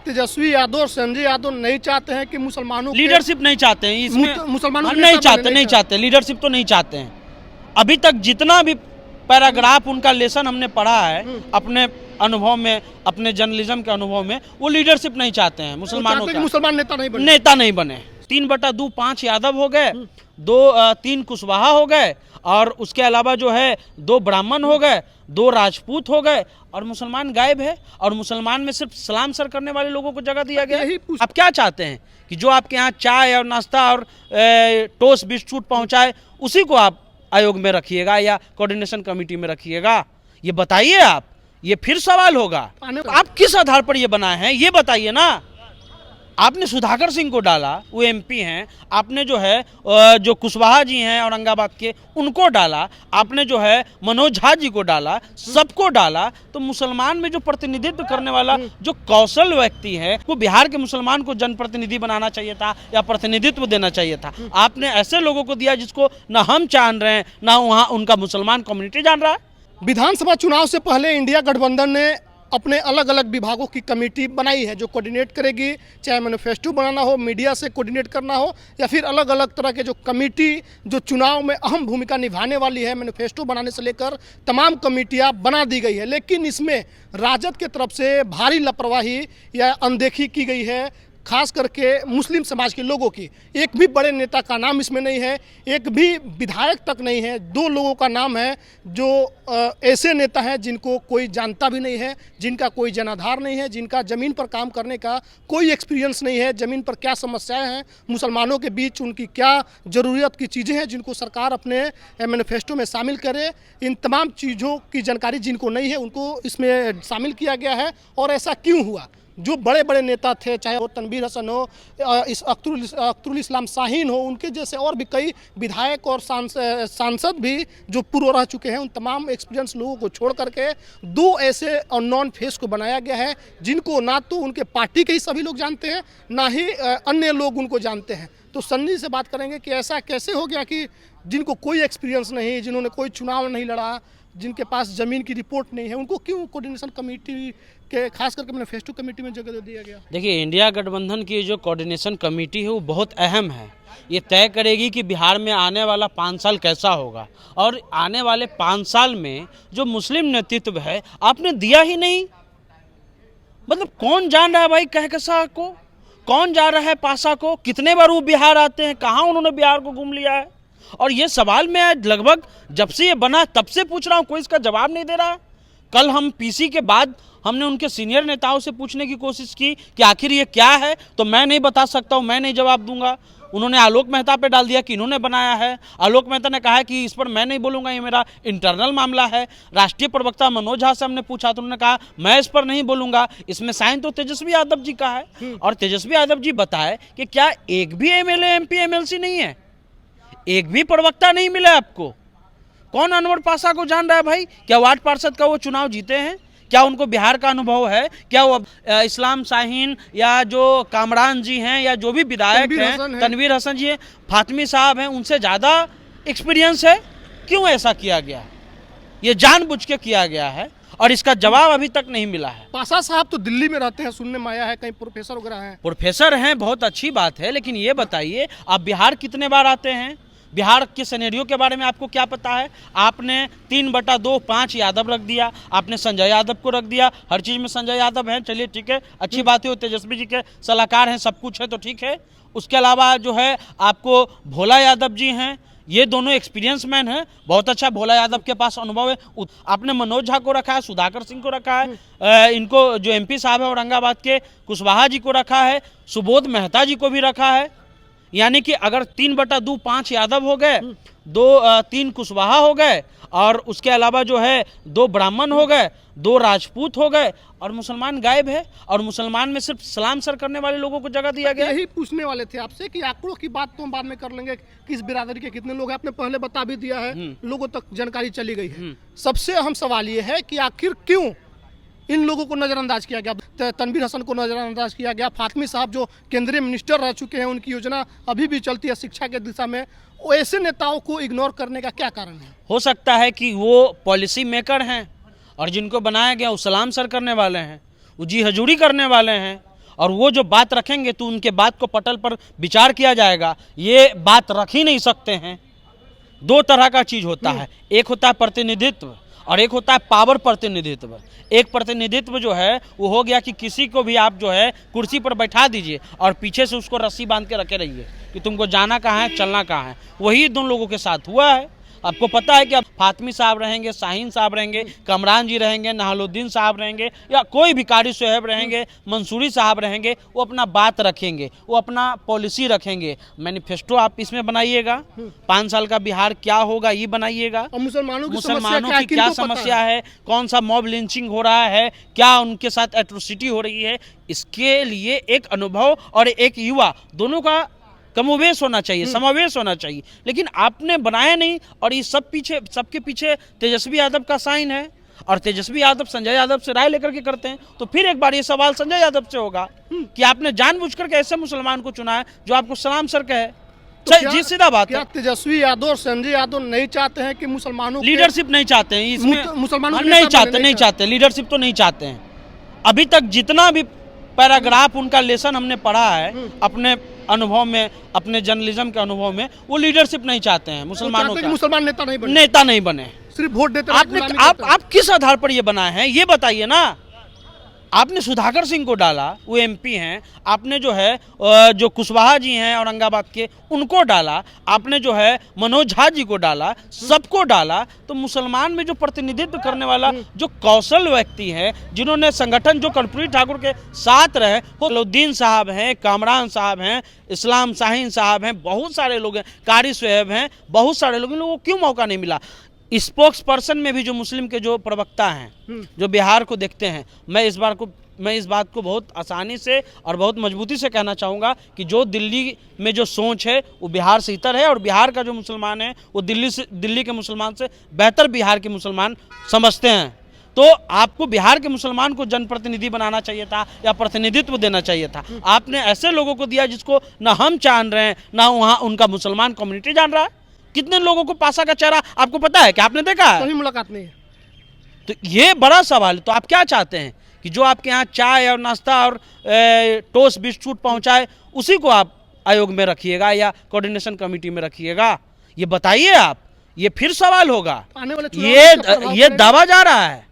तेजस्वी यादव और संजय यादव नहीं चाहते हैं कि मुसलमानों लीडरशिप नहीं चाहते हैं इसमें, मुसलमानों नहीं चाहते लीडरशिप तो नहीं चाहते हैं। अभी तक जितना भी पैराग्राफ उनका लेसन हमने पढ़ा है अपने अनुभव में, अपने जर्नलिज्म के अनुभव में, वो लीडरशिप नहीं चाहते हैं मुसलमानों का। मुसलमान नेता नहीं बने। 3/2 5 यादव हो गए, 3 कुशवाहा हो गए, और उसके अलावा जो है 2 ब्राह्मण हो गए, 2 राजपूत हो गए, और मुसलमान गायब है। और मुसलमान में सिर्फ सलाम सर करने वाले लोगों को जगह दिया गया। आप क्या चाहते हैं कि जो आपके यहाँ चाय और नाश्ता और टोस्ट बिस्कुट पहुँचाए उसी को आप आयोग में रखिएगा या कोऑर्डिनेशन कमेटी में रखिएगा? ये बताइए आप, ये फिर सवाल होगा। आप किस आधार पर ये बनाए हैं ये बताइए ना। आपने सुधाकर सिंह को डाला, वो एमपी हैं। आपने जो है जो कुशवाहा जी हैं औरंगाबाद के, उनको डाला। आपने जो है मनोज झा जी को डाला, सबको डाला। तो मुसलमान में जो प्रतिनिधित्व करने वाला जो कौशल व्यक्ति है, वो बिहार के मुसलमान को जनप्रतिनिधि बनाना चाहिए था या प्रतिनिधित्व देना चाहिए था। आपने ऐसे लोगों को दिया जिसको ना हम जान रहे हैं ना वहाँ उनका मुसलमान कम्युनिटी जान रहा है। विधानसभा चुनाव से पहले इंडिया गठबंधन ने अपने अलग अलग विभागों की कमेटी बनाई है जो कोऑर्डिनेट करेगी, चाहे मैनिफेस्टो बनाना हो, मीडिया से कोऑर्डिनेट करना हो, या फिर अलग अलग तरह के जो कमेटी जो चुनाव में अहम भूमिका निभाने वाली है, मैनिफेस्टो बनाने से लेकर तमाम कमेटियां बना दी गई है। लेकिन इसमें राजद के तरफ से भारी लापरवाही या अनदेखी की गई है, खास करके मुस्लिम समाज के लोगों की। एक भी बड़े नेता का नाम इसमें नहीं है, एक भी विधायक तक नहीं है। 2 लोगों का नाम है जो ऐसे नेता हैं जिनको कोई जानता भी नहीं है, जिनका कोई जनाधार नहीं है, जिनका ज़मीन पर काम करने का कोई एक्सपीरियंस नहीं है, ज़मीन पर क्या समस्याएं हैं, मुसलमानों के बीच उनकी क्या ज़रूरत की चीज़ें हैं जिनको सरकार अपने मैनिफेस्टो में शामिल करे। इन तमाम चीज़ों की जानकारी जिनको नहीं है उनको इसमें शामिल किया गया है। और ऐसा क्यों हुआ? जो बड़े बड़े नेता थे, चाहे वो तनवीर हसन हो, इस अख्तरुल इस्लाम शाहीन हो, उनके जैसे और भी कई विधायक और सांसद भी जो पूर्व रह चुके हैं, उन तमाम एक्सपीरियंस लोगों को छोड़ करके 2 ऐसे नॉन फेस को बनाया गया है जिनको ना तो उनके पार्टी के ही सभी लोग जानते हैं, ना ही अन्य लोग उनको जानते हैं। तो सन्नी से बात करेंगे कि ऐसा कैसे हो गया कि जिनको कोई एक्सपीरियंस नहीं, जिन्होंने कोई चुनाव नहीं लड़ा, जिनके पास ज़मीन की रिपोर्ट नहीं है, उनको क्यों कोऑर्डिनेशन कमेटी के, खास करके मैनिफेस्टो कमेटी में जगह दे दिया गया? देखिए, इंडिया गठबंधन की जो कोऑर्डिनेशन कमेटी है वो बहुत अहम है। ये तय करेगी कि बिहार में आने वाला 5 साल कैसा होगा, और आने वाले 5 साल में जो मुस्लिम नेतृत्व है आपने दिया ही नहीं। मतलब कौन जान रहा है भाई कहकशा को, कौन जा रहा है पासा को, कितने बार वो बिहार आते हैं, कहाँ उन्होंने बिहार को घूम लिया है? और ये सवाल मैं लगभग जब से ये बना तब से पूछ रहा हूँ, कोई इसका जवाब नहीं दे रहा है। कल हम पीसी के बाद हमने उनके सीनियर नेताओं से पूछने की कोशिश की कि आखिर ये क्या है, तो मैं नहीं बता सकता हूँ, मैं नहीं जवाब दूंगा। उन्होंने आलोक मेहता पे डाल दिया कि इन्होंने बनाया है। आलोक मेहता ने कहा कि इस पर मैं नहीं बोलूँगा, ये मेरा इंटरनल मामला है। राष्ट्रीय प्रवक्ता मनोज झा से हमने पूछा तो उन्होंने कहा मैं इस पर नहीं बोलूँगा, इसमें साइन तो तेजस्वी यादव जी का है। और तेजस्वी यादव जी बताए कि क्या एक भी MLA MP MLC नहीं है, एक भी प्रवक्ता नहीं मिला आपको? कौन अनवर पासा को जान रहा है भाई? क्या वार्ड पार्षद का वो चुनाव जीते हैं? क्या उनको बिहार का अनुभव है? क्या वो इस्लाम शाहीन या जो कामरान जी हैं या जो भी विधायक हैं, तनवीर हसन जी हैं, फातमी साहब हैं, उनसे ज़्यादा एक्सपीरियंस है? क्यों ऐसा किया गया? ये जानबूझ के किया गया है और इसका जवाब अभी तक नहीं मिला है। पासा साहब तो दिल्ली में रहते हैं, सुनने में आया है, कहीं प्रोफेसर वगैरह हैं। प्रोफेसर हैं, बहुत अच्छी बात है, लेकिन ये बताइए आप बिहार कितने बार आते हैं? बिहार के सिनेरियो के बारे में आपको क्या पता है? आपने 3/2 5 यादव रख दिया, आपने संजय यादव को रख दिया। हर चीज़ में संजय यादव हैं, चलिए ठीक है, अच्छी बात है, वो तेजस्वी जी के सलाहकार हैं, सब कुछ है तो ठीक है। उसके अलावा जो है आपको भोला यादव जी हैं, ये दोनों एक्सपीरियंस मैन हैं, बहुत अच्छा भोला यादव के पास अनुभव है। आपने मनोज झा को रखा है, सुधाकर सिंह को रखा है, इनको जो MP साहब है औरंगाबाद के कुशवाहा जी को रखा है, सुबोध मेहता जी को भी रखा है। यानी कि अगर 3/2 5 यादव हो गए, 3 कुशवाहा हो गए, और उसके अलावा जो है 2 ब्राह्मण हो गए, 2 राजपूत हो गए, और मुसलमान गायब है। और मुसलमान में सिर्फ सलाम सर करने वाले लोगों को जगह दिया गया। यही पूछने वाले थे आपसे कि आंकड़ों की बात तो हम बाद में कर लेंगे, किस बिरादरी के कितने लोग हैं, आपने पहले बता भी दिया है, लोगों तक जानकारी चली गई है। सबसे अहम सवाल ये है कि आखिर क्यों इन लोगों को नज़रअंदाज किया गया? तनवीर हसन को नज़रअंदाज किया गया, फातमी साहब जो केंद्रीय मिनिस्टर रह चुके हैं, उनकी योजना अभी भी चलती है शिक्षा के दिशा में, ऐसे नेताओं को इग्नोर करने का क्या कारण है? हो सकता है कि वो पॉलिसी मेकर हैं और जिनको बनाया गया वो सलाम सर करने वाले हैं, वो जी हजूरी करने वाले हैं, और वो जो बात रखेंगे तो उनके बात को पटल पर विचार किया जाएगा। ये बात रख ही नहीं सकते हैं। दो तरह का चीज़ होता है, एक होता है प्रतिनिधित्व और एक होता है पावर प्रतिनिधित्व। एक प्रतिनिधित्व जो है वो हो गया कि किसी को भी आप जो है कुर्सी पर बैठा दीजिए और पीछे से उसको रस्सी बांध के रखे रहिए कि तुमको जाना कहाँ है, चलना कहाँ है। वही दोनों लोगों के साथ हुआ है। आपको पता है कि अब फातमी साहब रहेंगे, शाहीन साहब रहेंगे, कमरान जी रहेंगे, नहलुद्दीन साहब रहेंगे या कोई भी कारी साहब रहेंगे, मंसूरी साहब रहेंगे, वो अपना बात रखेंगे, वो अपना पॉलिसी रखेंगे। मैनिफेस्टो आप इसमें बनाइएगा, 5 साल का बिहार क्या होगा ये बनाइएगा। और मुसलमानों की क्या समस्या है, कौन सा मॉब लिंचिंग हो रहा है, क्या उनके साथ एट्रोसिटी हो रही है, इसके लिए एक अनुभव और एक युवा दोनों का कमोवेश होना चाहिए, समावेश होना चाहिए। लेकिन आपने बनाया नहीं और ये सबके पीछे तेजस्वी यादव का साइन है और तेजस्वी यादव संजय यादव से राय लेकर के करते हैं। तो फिर एक बार ये सवाल संजय यादव से होगा कि आपने जानबूझकर के ऐसे मुसलमान को चुना है जो आपको सलाम सर कहे। तो जी सीधा बात है। तेजस्वी यादव और संजय यादव नहीं चाहते हैं कि मुसलमानों लीडरशिप नहीं चाहते हैं इसमें, मुसलमानों नहीं चाहते लीडरशिप तो नहीं चाहते हैं। अभी तक जितना भी पैराग्राफ उनका लेसन हमने पढ़ा है अपने अनुभव में, अपने जर्नलिज्म के अनुभव में, वो लीडरशिप नहीं चाहते हैं मुसलमानों का। मुसलमान नेता नहीं बने, सिर्फ वोट देते। आप किस आधार पर ये बनाए हैं ये बताइए ना। आपने सुधाकर सिंह को डाला, वो एमपी हैं। आपने जो है जो कुशवाहा जी हैं औरंगाबाद के, उनको डाला। आपने जो है मनोज झा जी को डाला, सबको डाला। तो मुसलमान में जो प्रतिनिधित्व करने वाला जो कौशल व्यक्ति है, जिन्होंने संगठन जो कर्पूरी ठाकुर के साथ रहे, वो नहलुद्दीन साहब हैं, कामरान साहब हैं, इस्लाम शाहीन साहब हैं, बहुत सारे लोग हैं, कारी साहब हैं, बहुत सारे लोग। इन लोगों को क्यों मौका नहीं मिला? स्पोक्स पर्सन में भी जो मुस्लिम के जो प्रवक्ता हैं, जो बिहार को देखते हैं, मैं इस बात को बहुत आसानी से और बहुत मजबूती से कहना चाहूँगा कि जो दिल्ली में जो सोच है वो बिहार से इतर है और बिहार का जो मुसलमान है वो दिल्ली के मुसलमान से बेहतर बिहार के मुसलमान समझते हैं। तो आपको बिहार के मुसलमान को जनप्रतिनिधि बनाना चाहिए था या प्रतिनिधित्व देना चाहिए था। आपने ऐसे लोगों को दिया जिसको ना हम जान रहे हैं ना वहाँ उनका मुसलमान कम्युनिटी जान रहा है। कितने लोगों को पासा का चेहरा आपको पता है? क्या आपने देखा है? कहीं मुलाकात नहीं है। तो ये बड़ा सवाल है। तो आप क्या चाहते हैं कि जो आपके यहाँ चाय और नाश्ता और टोस्ट बिस्कुट पहुँचाए उसी को आप आयोग में रखिएगा या कोऑर्डिनेशन कमेटी में रखिएगा? ये बताइए आप। ये फिर सवाल होगा। आने वाले ये दावा जा रहा है।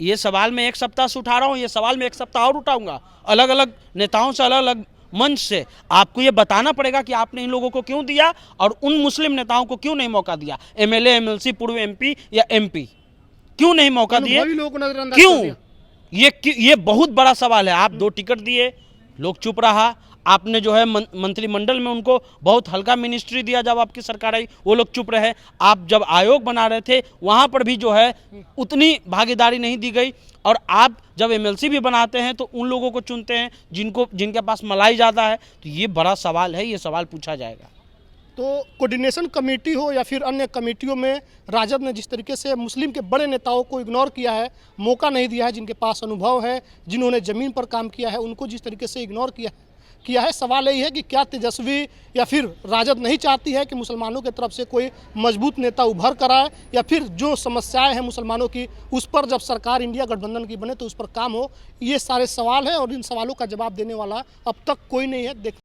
ये सवाल मैं एक सप्ताह से उठा रहा हूँ, ये सवाल मैं एक सप्ताह और उठाऊंगा अलग अलग नेताओं से, अलग अलग मंच से। आपको ये बताना पड़ेगा कि आपने इन लोगों को क्यों दिया और उन मुस्लिम नेताओं को क्यों नहीं मौका दिया। एमएलए, एमएलसी, पूर्व एमपी या एमपी क्यों नहीं मौका दिए? क्यों? ये बहुत बड़ा सवाल है। आप 2 टिकट दिए, लोग चुप रहा। आपने जो है मंत्रिमंडल में उनको बहुत हल्का मिनिस्ट्री दिया, जब आपकी सरकार आई वो लोग चुप रहे। आप जब आयोग बना रहे थे वहाँ पर भी जो है उतनी भागीदारी नहीं दी गई। और आप जब एमएलसी भी बनाते हैं तो उन लोगों को चुनते हैं जिनके पास मलाई ज़्यादा है। तो ये बड़ा सवाल है, ये सवाल पूछा जाएगा। तो कोऑर्डिनेशन कमेटी हो या फिर अन्य कमेटियों में राजद ने जिस तरीके से मुस्लिम के बड़े नेताओं को इग्नोर किया है, मौका नहीं दिया है, जिनके पास अनुभव है, जिन्होंने ज़मीन पर काम किया है, उनको जिस तरीके से इग्नोर किया है, सवाल यही है कि क्या तेजस्वी या फिर राजद नहीं चाहती है कि मुसलमानों की तरफ से कोई मजबूत नेता उभर कर आए, या फिर जो समस्याएं हैं मुसलमानों की उस पर जब सरकार इंडिया गठबंधन की बने तो उस पर काम हो। ये सारे सवाल हैं और इन सवालों का जवाब देने वाला अब तक कोई नहीं है।